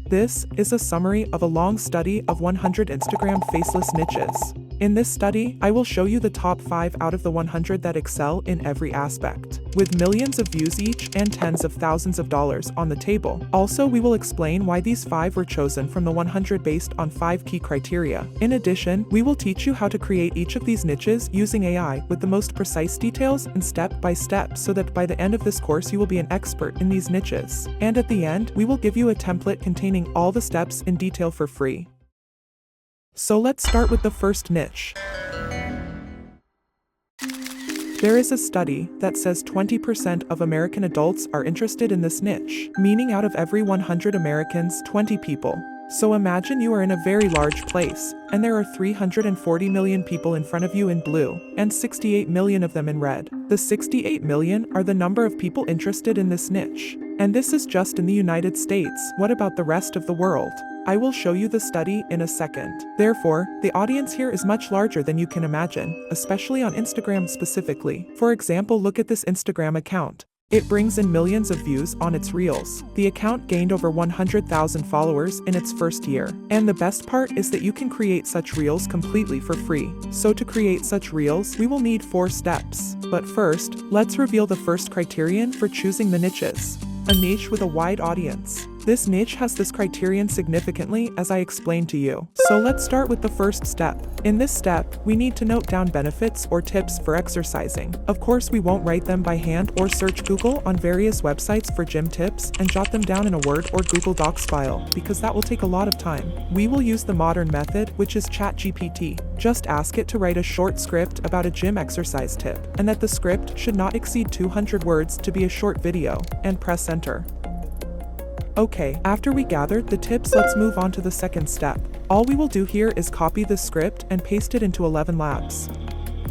This is a summary of a long study of 100 Instagram faceless niches. In this study, I will show you the top 5 out of the 100 that excel in every aspect, with millions of views each and tens of thousands of dollars on the table. Also, we will explain why these 5 were chosen from the 100 based on 5 key criteria. In addition, we will teach you how to create each of these niches using AI with the most precise details and step by step, so that by the end of this course you will be an expert in these niches. And at the end, we will give you a template containing all the steps in detail for free. So let's start with the first niche. There is a study that says 20% of American adults are interested in this niche, meaning out of every 100 Americans, 20 people. So imagine you are in a very large place, and there are 340 million people in front of you in blue, and 68 million of them in red. The 68 million are the number of people interested in this niche. And this is just in the United States. What about the rest of the world? I will show you the study in a second. Therefore, the audience here is much larger than you can imagine, especially on Instagram specifically. For example, look at this Instagram account. It brings in millions of views on its reels. The account gained over 100,000 followers in its first year. And the best part is that you can create such reels completely for free. So to create such reels, we will need 4 steps. But first, let's reveal the first criterion for choosing the niches. A niche with a wide audience. This niche has this criterion significantly, as I explained to you. So let's start with the first step. In this step, we need to note down benefits or tips for exercising. Of course, we won't write them by hand or search Google on various websites for gym tips and jot them down in a Word or Google Docs file, because that will take a lot of time. We will use the modern method, which is ChatGPT. Just ask it to write a short script about a gym exercise tip, and that the script should not exceed 200 words to be a short video, and press enter. Okay, after we gathered the tips, let's move on to the second step. All we will do here is copy the script and paste it into 11 Labs.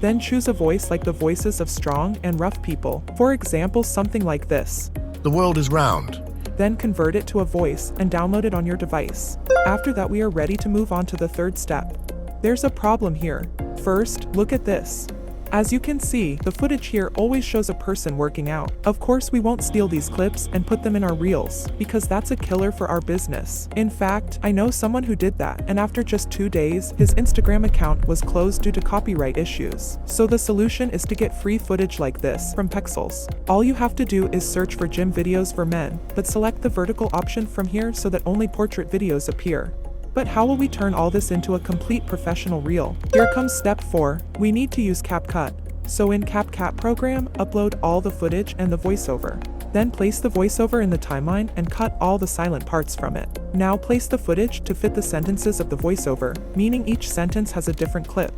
Then choose a voice like the voices of strong and rough people. For example, something like this. The world is round. Then convert it to a voice and download it on your device. After that, we are ready to move on to the third step. There's a problem here. First, look at this. As you can see, the footage here always shows a person working out. Of course, we won't steal these clips and put them in our reels, because that's a killer for our business. In fact, I know someone who did that, and after just 2 days, his Instagram account was closed due to copyright issues. So the solution is to get free footage like this from Pexels. All you have to do is search for gym videos for men, but select the vertical option from here so that only portrait videos appear. But how will we turn all this into a complete professional reel? Here comes step 4. We need to use CapCut. So in CapCut program, upload all the footage and the voiceover. Then place the voiceover in the timeline and cut all the silent parts from it. Now place the footage to fit the sentences of the voiceover, meaning each sentence has a different clip.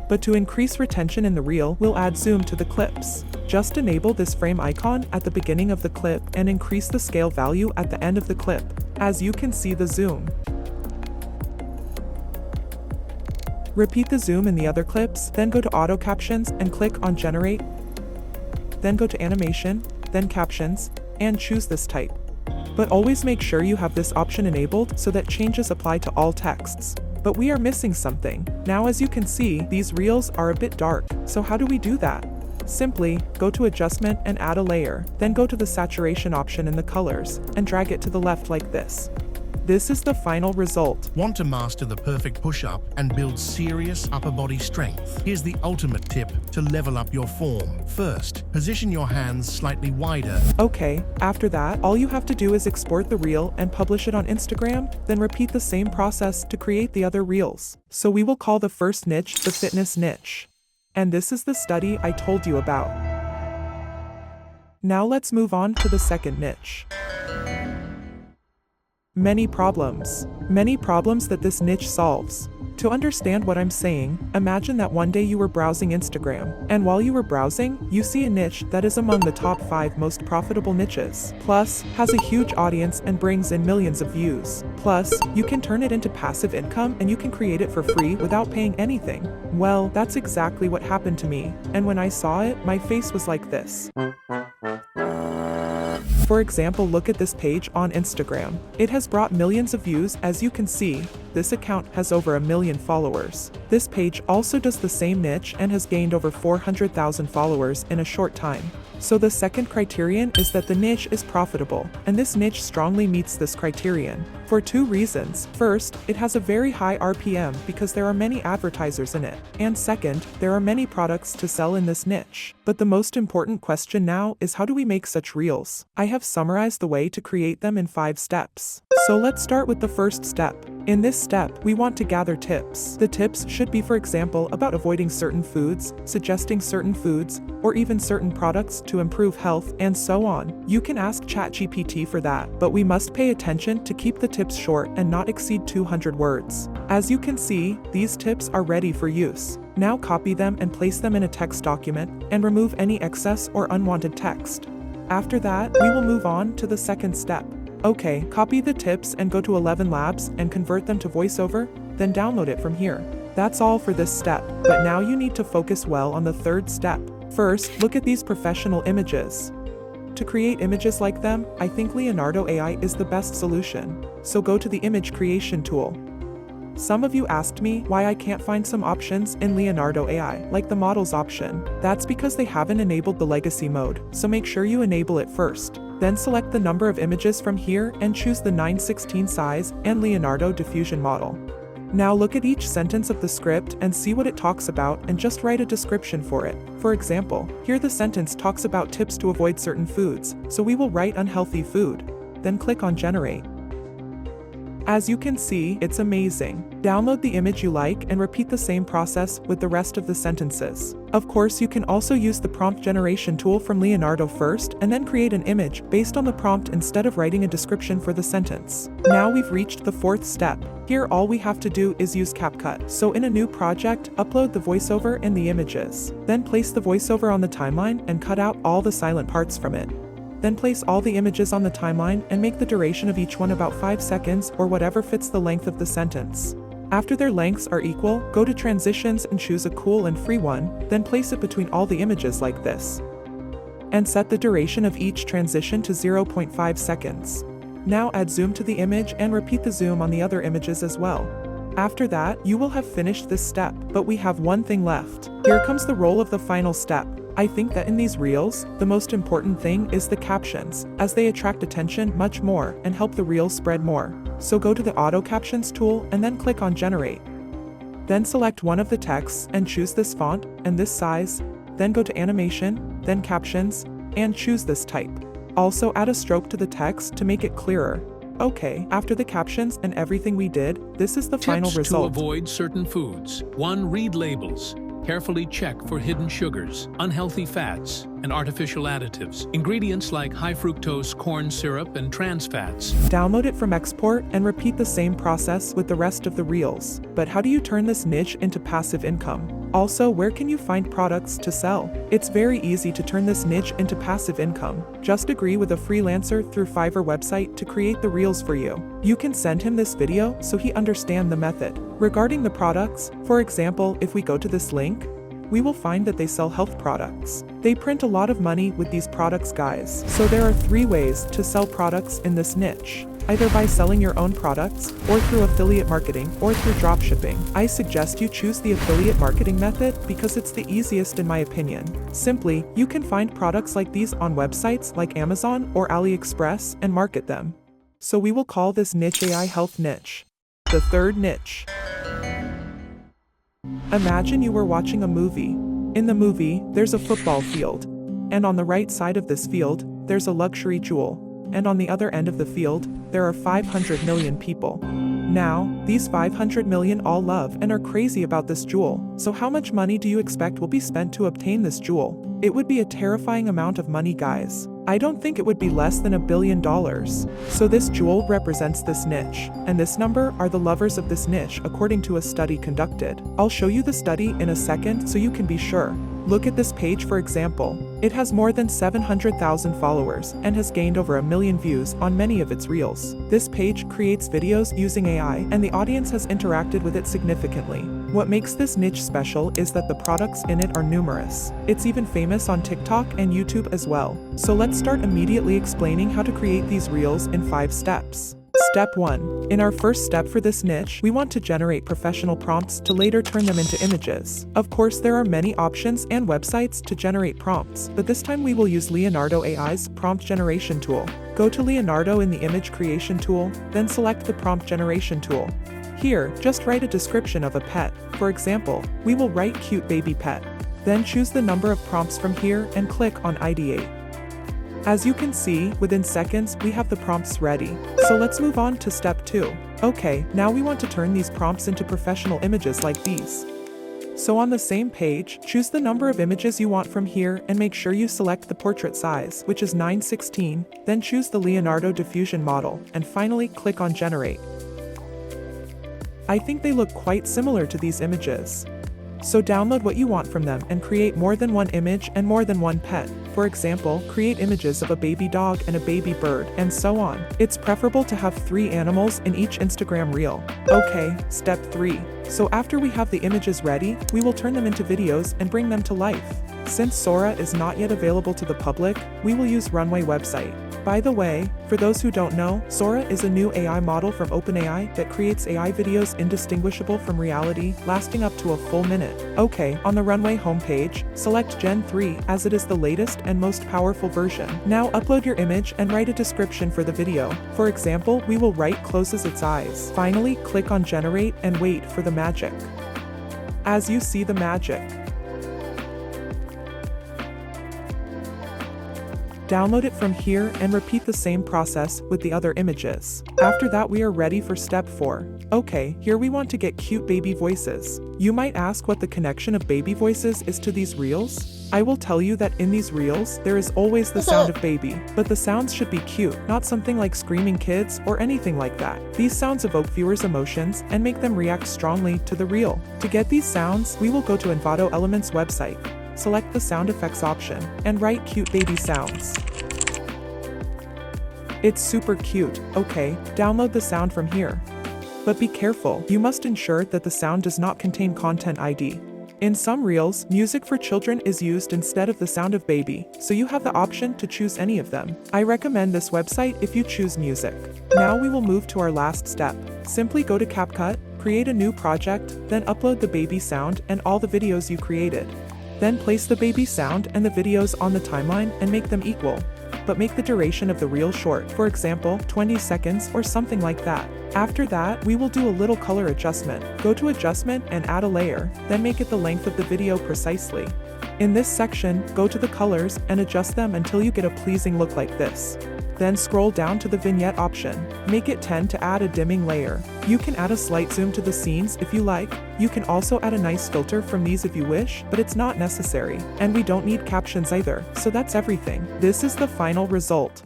But to increase retention in the reel, we'll add zoom to the clips. Just enable this frame icon at the beginning of the clip and increase the scale value at the end of the clip. As you can see the zoom. Repeat the zoom in the other clips, then go to auto captions and click on generate. Then go to animation, then captions, and choose this type. But always make sure you have this option enabled so that changes apply to all texts. But we are missing something. Now as you can see, these reels are a bit dark. So how do we do that? Simply, go to adjustment and add a layer. Then go to the saturation option in the colors, and drag it to the left like this. This is the final result. Want to master the perfect push-up and build serious upper body strength? Here's the ultimate tip to level up your form. First, position your hands slightly wider. Okay, after that, all you have to do is export the reel and publish it on Instagram, then repeat the same process to create the other reels. So we will call the first niche the fitness niche. And this is the study I told you about. Now let's move on to the second niche. Many problems that this niche solves. To understand what I'm saying, imagine that one day you were browsing Instagram, and while you were browsing, you see a niche that is among the top 5 most profitable niches, plus has a huge audience and brings in millions of views. Plus, you can turn it into passive income and you can create it for free without paying anything. Well, that's exactly what happened to me, and when I saw it, my face was like this. For example, look at this page on Instagram. It has brought millions of views. As you can see, this account has over 1 million followers. This page also does the same niche and has gained over 400,000 followers in a short time. So the second criterion is that the niche is profitable, and this niche strongly meets this criterion for 2 reasons. First, it has a very high RPM because there are many advertisers in it, and second, there are many products to sell in this niche. But the most important question now is, how do we make such reels? I have summarized the way to create them in 5 steps. So let's start with the first step. In this step, we want to gather tips. The tips should be, for example, about avoiding certain foods, suggesting certain foods, or even certain products to improve health, and so on. You can ask ChatGPT for that, but we must pay attention to keep the tips short and not exceed 200 words. As you can see, these tips are ready for use. Now copy them and place them in a text document, and remove any excess or unwanted text. After that, we will move on to the second step. Okay, copy the tips and go to 11 Labs and convert them to VoiceOver, then download it from here. That's all for this step, but now you need to focus well on the third step. First, look at these professional images. To create images like them, I think Leonardo AI is the best solution. So go to the image creation tool. Some of you asked me why I can't find some options in Leonardo AI, like the models option. That's because they haven't enabled the legacy mode, so make sure you enable it first. Then select the number of images from here and choose the 9:16 size and Leonardo diffusion model. Now look at each sentence of the script and see what it talks about and just write a description for it. For example, here the sentence talks about tips to avoid certain foods, so we will write unhealthy food. Then click on generate. As you can see, it's amazing. Download the image you like and repeat the same process with the rest of the sentences. Of course, you can also use the prompt generation tool from Leonardo first and then create an image based on the prompt instead of writing a description for the sentence. Now we've reached the fourth step. Here all we have to do is use CapCut. So in a new project, upload the voiceover and the images. Then place the voiceover on the timeline and cut out all the silent parts from it. Then place all the images on the timeline and make the duration of each one about 5 seconds or whatever fits the length of the sentence. After their lengths are equal, go to transitions and choose a cool and free one, then place it between all the images like this. And set the duration of each transition to 0.5 seconds. Now add zoom to the image and repeat the zoom on the other images as well. After that, you will have finished this step, but we have one thing left. Here comes the role of the final step. I think that in these reels, the most important thing is the captions, as they attract attention much more and help the reel spread more. So go to the auto captions tool and then click on generate. Then select one of the texts and choose this font and this size, then go to animation, then captions, and choose this type. Also add a stroke to the text to make it clearer. Okay, after the captions and everything we did, this is the final result. Tips to avoid certain foods. 1. Read labels. Carefully check for hidden sugars, unhealthy fats, and artificial additives. Ingredients like high fructose corn syrup and trans fats. Download it from export and repeat the same process with the rest of the reels. But how do you turn this niche into passive income? Also, where can you find products to sell? It's very easy to turn this niche into passive income. Just agree with a freelancer through Fiverr website to create the reels for you. You can send him this video so he understands the method. Regarding the products, for example, if we go to this link, we will find that they sell health products. They print a lot of money with these products, guys. So there are 3 ways to sell products in this niche. Either by selling your own products, or through affiliate marketing, or through dropshipping. I suggest you choose the affiliate marketing method because it's the easiest in my opinion. Simply, you can find products like these on websites like Amazon or AliExpress and market them. So we will call this niche AI health niche. The third niche. Imagine you were watching a movie. In the movie, there's a football field. And on the right side of this field, there's a luxury jewel. And on the other end of the field, there are 500 million people. Now, these 500 million all love and are crazy about this jewel. So how much money do you expect will be spent to obtain this jewel? It would be a terrifying amount of money, guys. I don't think it would be less than $1 billion. So this jewel represents this niche, and this number are the lovers of this niche according to a study conducted. I'll show you the study in a second so you can be sure. Look at this page for example. It has more than 700,000 followers and has gained over 1 million views on many of its reels. This page creates videos using AI and the audience has interacted with it significantly. What makes this niche special is that the products in it are numerous. It's even famous on TikTok and YouTube as well. So let's start immediately explaining how to create these reels in 5 steps. Step 1. In our first step for this niche, we want to generate professional prompts to later turn them into images. Of course, there are many options and websites to generate prompts, but this time we will use Leonardo AI's prompt generation tool. Go to Leonardo in the image creation tool, then select the prompt generation tool. Here, just write a description of a pet. For example, we will write cute baby pet. Then choose the number of prompts from here and click on Ideate. As you can see, within seconds, we have the prompts ready. So let's move on to step 2. Okay, now we want to turn these prompts into professional images like these. So on the same page, choose the number of images you want from here and make sure you select the portrait size, which is 9:16, then choose the Leonardo diffusion model, and finally click on Generate. I think they look quite similar to these images. So download what you want from them and create more than one image and more than one pet. For example, create images of a baby dog and a baby bird, and so on. It's preferable to have 3 animals in each Instagram reel. Okay, step 3. So after we have the images ready, we will turn them into videos and bring them to life. Since Sora is not yet available to the public, we will use Runway website. By the way, for those who don't know, Sora is a new AI model from OpenAI that creates AI videos indistinguishable from reality, lasting up to a full minute. Okay, on the Runway homepage, select Gen 3 as it is the latest and most powerful version. Now upload your image and write a description for the video. For example, we will write closes its eyes. Finally, click on Generate and wait for the magic. As you see the magic, download it from here and repeat the same process with the other images. After that, we are ready for step 4. Okay, here we want to get cute baby voices. You might ask what the connection of baby voices is to these reels. I will tell you that in these reels, there is always the sound of baby, but the sounds should be cute, not something like screaming kids or anything like that. These sounds evoke viewers' emotions and make them react strongly to the reel. To get these sounds, we will go to Envato Elements website. Select the sound effects option, and write cute baby sounds. It's super cute. Okay, download the sound from here. But be careful, you must ensure that the sound does not contain content ID. In some reels, music for children is used instead of the sound of baby, so you have the option to choose any of them. I recommend this website if you choose music. Now we will move to our last step. Simply go to CapCut, create a new project, then upload the baby sound and all the videos you created. Then place the baby sound and the videos on the timeline and make them equal. But make the duration of the reel short, for example, 20 seconds or something like that. After that, we will do a little color adjustment. Go to Adjustment and add a layer, then make it the length of the video precisely. In this section, go to the colors and adjust them until you get a pleasing look like this. Then scroll down to the vignette option. Make it 10 to add a dimming layer. You can add a slight zoom to the scenes if you like. You can also add a nice filter from these if you wish, but it's not necessary. And we don't need captions either, so that's everything. This is the final result.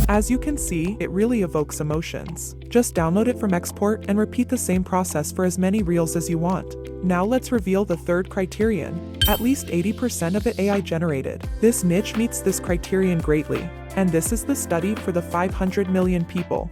As you can see, it really evokes emotions. Just download it from export and repeat the same process for as many reels as you want. Now let's reveal the third criterion. At least 80% of it AI generated. This niche meets this criterion greatly. And this is the study for the 500 million people.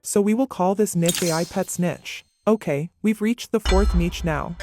So we will call this niche AI Pets niche. Okay, we've reached the 4th niche now.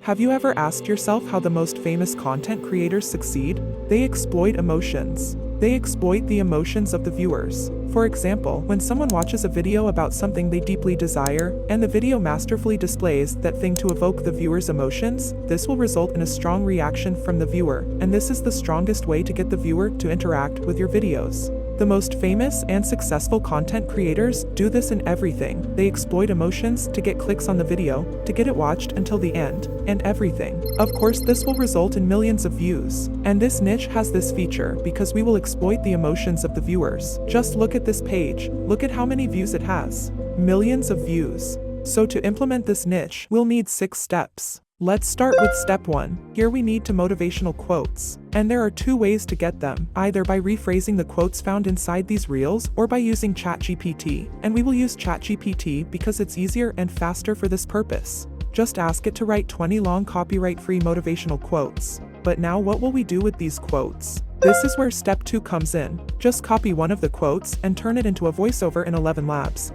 Have you ever asked yourself how the most famous content creators succeed? They exploit emotions. They exploit the emotions of the viewers. For example, when someone watches a video about something they deeply desire, and the video masterfully displays that thing to evoke the viewer's emotions, this will result in a strong reaction from the viewer, and this is the strongest way to get the viewer to interact with your videos. The most famous and successful content creators do this in everything. They exploit emotions to get clicks on the video, to get it watched until the end, and everything. Of course, this will result in millions of views. And this niche has this feature because we will exploit the emotions of the viewers. Just look at this page. Look at how many views it has. Millions of views. So to implement this niche, we'll need 6 steps. Let's start with step 1. Here we need motivational quotes. And there are 2 ways to get them, either by rephrasing the quotes found inside these reels or by using ChatGPT. And we will use ChatGPT because it's easier and faster for this purpose. Just ask it to write 20 long copyright-free motivational quotes. But now what will we do with these quotes? This is where step 2 comes in. Just copy one of the quotes and turn it into a voiceover in 11 Labs.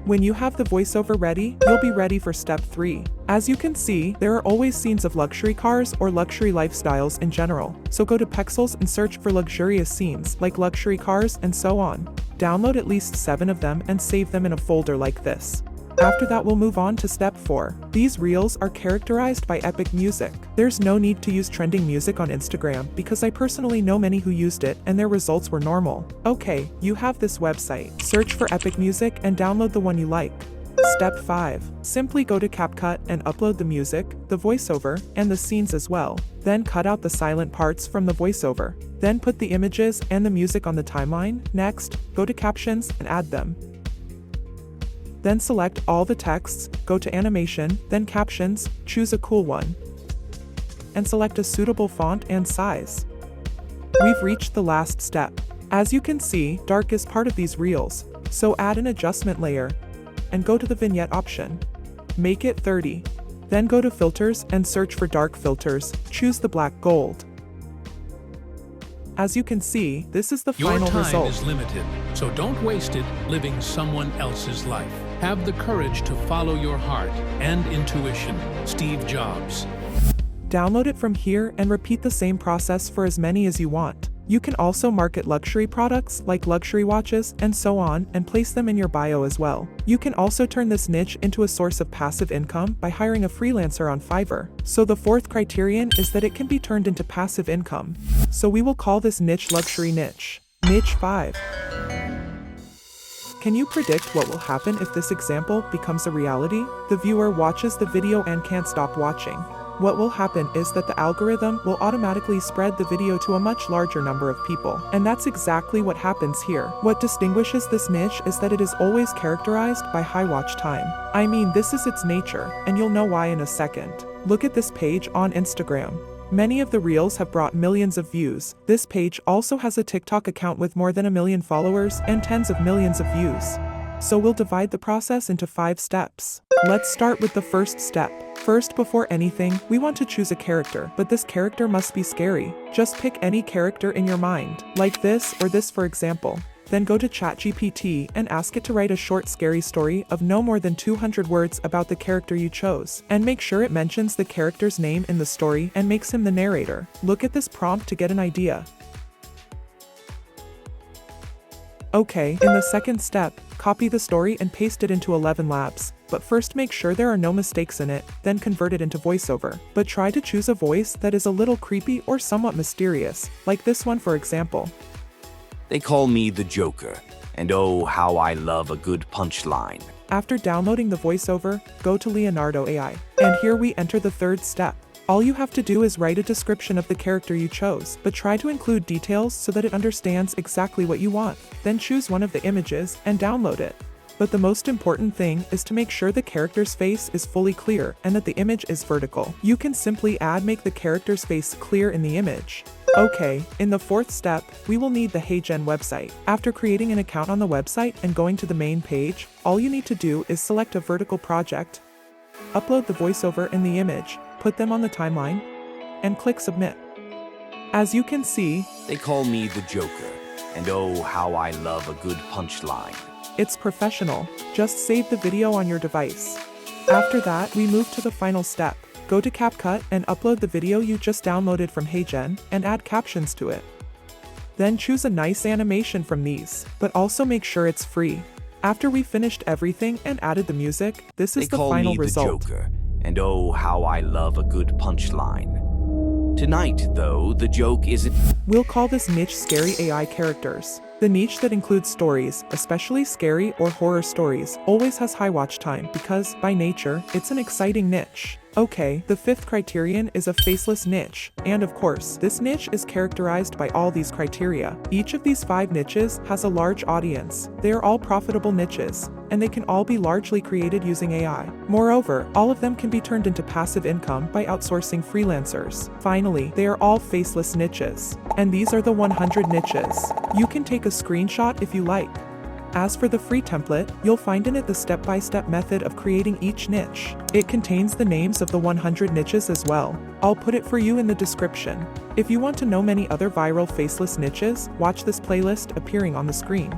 When you have the voiceover ready, you'll be ready for step 3. As you can see, there are always scenes of luxury cars or luxury lifestyles in general. So go to Pexels and search for luxurious scenes like luxury cars and so on. Download at least 7 of them and save them in a folder like this. After that, we'll move on to step 4. These reels are characterized by epic music. There's no need to use trending music on Instagram because I personally know many who used it and their results were normal. Okay, you have this website. Search for epic music and download the one you like. Step 5. Simply go to CapCut and upload the music, the voiceover, and the scenes as well. Then cut out the silent parts from the voiceover. Then put the images and the music on the timeline. Next, go to Captions and add them. Then select all the texts, go to Animation, then Captions, choose a cool one, and select a suitable font and size. We've reached the last step. As you can see, dark is part of these reels, so add an adjustment layer, and go to the vignette option. Make it 30. Then go to Filters and search for dark filters, choose the black gold. As you can see, this is the final result. Your time is limited, so don't waste it living someone else's life. Have the courage to follow your heart and intuition. Steve Jobs. Download it from here and repeat the same process for as many as you want. You can also market luxury products like luxury watches and so on and place them in your bio as well. You can also turn this niche into a source of passive income by hiring a freelancer on Fiverr. So the 4th criterion is that it can be turned into passive income. So we will call this niche luxury niche. Niche 5. Can you predict what will happen if this example becomes a reality? The viewer watches the video and can't stop watching. What will happen is that the algorithm will automatically spread the video to a much larger number of people. And that's exactly what happens here. What distinguishes this niche is that it is always characterized by high watch time. I mean, this is its nature, and you'll know why in a second. Look at this page on Instagram. Many of the reels have brought millions of views. This page also has a TikTok account with more than 1 million followers and tens of millions of views. So we'll divide the process into 5 steps. Let's start with the first step. First, before anything, we want to choose a character, but this character must be scary. Just pick any character in your mind, like this or this for example. Then go to ChatGPT and ask it to write a short scary story of no more than 200 words about the character you chose. And make sure it mentions the character's name in the story and makes him the narrator. Look at this prompt to get an idea. Okay, in the second step, copy the story and paste it into 11 Labs. But first make sure there are no mistakes in it, then convert it into voiceover. But try to choose a voice that is a little creepy or somewhat mysterious, like this one for example. They call me the Joker, and oh, how I love a good punchline. After downloading the voiceover, go to Leonardo AI. And here we enter the third step. All you have to do is write a description of the character you chose, but try to include details so that it understands exactly what you want. Then choose one of the images and download it. But the most important thing is to make sure the character's face is fully clear and that the image is vertical. You can simply make the character's face clear in the image. Okay, in the 4th step, we will need the HeyGen website. After creating an account on the website and going to the main page, all you need to do is select a vertical project, upload the voiceover and the image, put them on the timeline, and click submit. As you can see, they call me the Joker, and oh, how I love a good punchline. It's professional. Just save the video on your device. After that, we move to the final step. Go to CapCut and upload the video you just downloaded from HeyGen and add captions to it. Then choose a nice animation from these, but also make sure it's free. After we finished everything and added the music, this is the final result. They call me the Joker, and oh, how I love a good punchline. Tonight, though, the joke isn't... We'll call this niche Scary AI Characters. The niche that includes stories, especially scary or horror stories, always has high watch time because, by nature, it's an exciting niche. Okay, the 5th criterion is a faceless niche, and of course, this niche is characterized by all these criteria. Each of these 5 niches has a large audience. They are all profitable niches, and they can all be largely created using AI. Moreover, all of them can be turned into passive income by outsourcing freelancers. Finally, they are all faceless niches. And these are the 100 niches. You can take a screenshot if you like. As for the free template, you'll find in it the step-by-step method of creating each niche. It contains the names of the 100 niches as well. I'll put it for you in the description. If you want to know many other viral faceless niches, watch this playlist appearing on the screen.